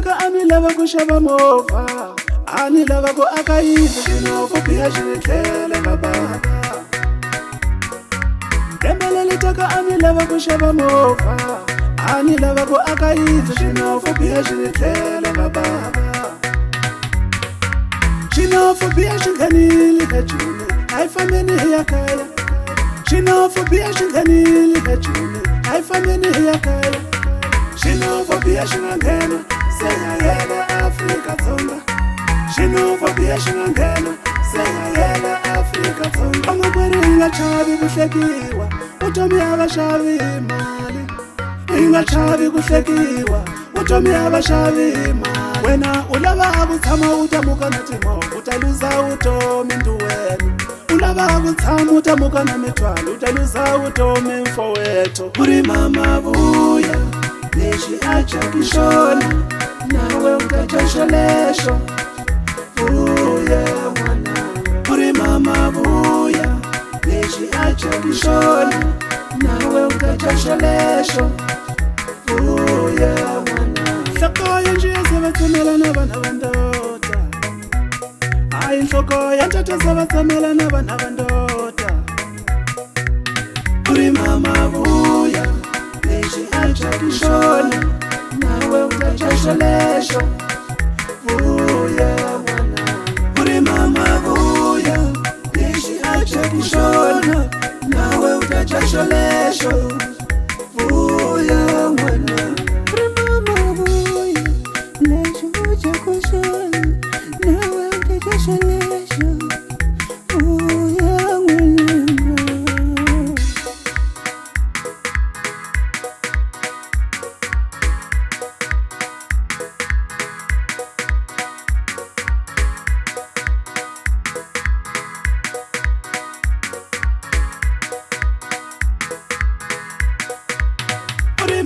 taka ani lava ku xava movha, ani lava ku aka yindlu, xinofu biya xi ni tlele ka baba. Lembe li taka ani lava ku xava movha, ani lava ku aka yindlu, xinofu biya xi ni tlele ka baba. Xinofu biya xi nghenile ka Joni, a hi fambeni hi ya kaya. Xinofu biya xi nghenile ka Joni, a hi fambeni hi ya kaya. Xinofu biya xi nga nghena, se ya yela Afrika-Dzonga. Xinofu biya xi nga nghena, se ya yela Afrika-Dzonga. Van'wamari hi nga chavi ku hlekiwa, vutomi a va xavi hi mali. Hi nga chavi ku hlekiwa, vutomi a va xavi hi mali. Wena u lava ku tshama u ta muka na timovha, u ta luza vutomi nduwelo. U lava ku tshama u ta muka na mithwalo, u ta luza vutomi mfowethu. Ku ri mama vuya, lexi a dyaka xona, nawe u ta dya xolexo. Vuya n'wananga, ku ri mama vuya, lexi a dyaka xona, nawe u ta dya xolexo. Vuya n'wananga. Nhloko ya njiya se va tshemela na vana va ndota, hayi nhloko ya ncata se va tshemela na vana va ndota. Ku ri mama vuya, lexi a dyaka xona, nawe u ta dya xolexo. Vuya n'wananga, ku ri mama vuya, lexi a dyaka xona, nawe u ta dya xolexo. Vuya n'wananga.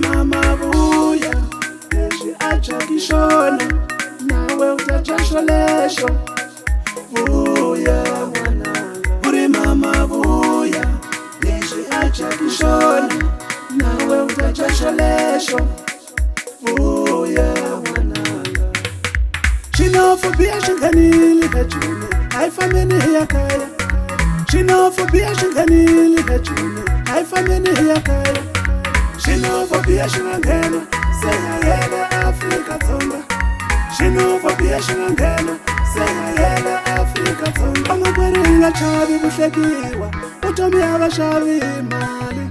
Mama vuya, lexi a dyaka xona, nawe u ta dya xolexo. Vuya n'wananga, ku ri mama vuya, lexi a dyaka xona, nawe u ta dya xolexo. Vuya n'wananga. Xinofu biya xi nghenile ka Joni, a hi fambeni hi ya kaya. Xinofu biya xi nghenile ka Joni, a hi fambeni hi ya kaya. Xinofu biya xi nga nghena, se ya yela Afrika-Dzonga. Xinofu biya xi nga nghena, se ya yela Afrika-Dzonga. Van'wamari hi nga chavi ku hlekiwa, vutomi a va xavi hi mali.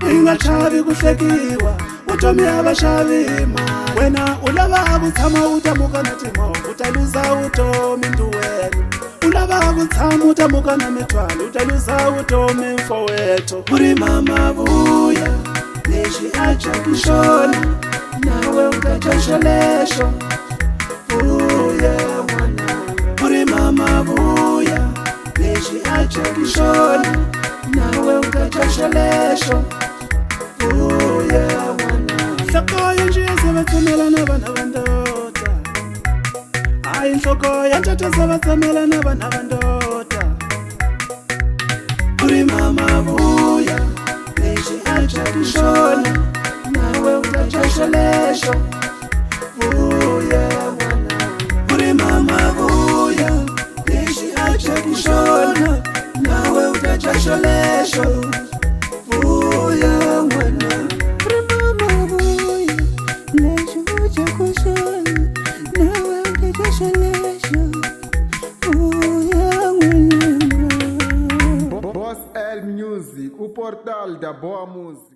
Hi nga chavi ku hlekiwa, vutomi a va xavi hi mali. Wena u lava ku tshama u ta muka na timovha, u ta luza vutomi nduwelo. U lava ku tshama u ta muka na mithwalo, u ta luza vutomi mfowethu. Ku ri mama vuya, lexi a dyaka xona, nawe u ta dya xolexo. Vuya n'wananga, ku ri mama vuya, lexi a dyaka xona, nawe u ta dya xolexo. Vuya n'wananga. Nhloko ya njiya se va tshemela na vana va ndota, hayi nhloko ya ncata se va tshemela na vana va ndota. Ku ri mama vuya, lexi a dyaka xona, nawe u ta dya xolexo. Vuya n'wananga, ku ri mama vuya, lexi a dyaka xona, nawe u ta dya xolexo. Vuya n'wananga, ku ri mama vuya, lexi u dyaka xona, nawe u ta dya xolexo. Vuya n'wananga. Boss L Music, o portal da boa música.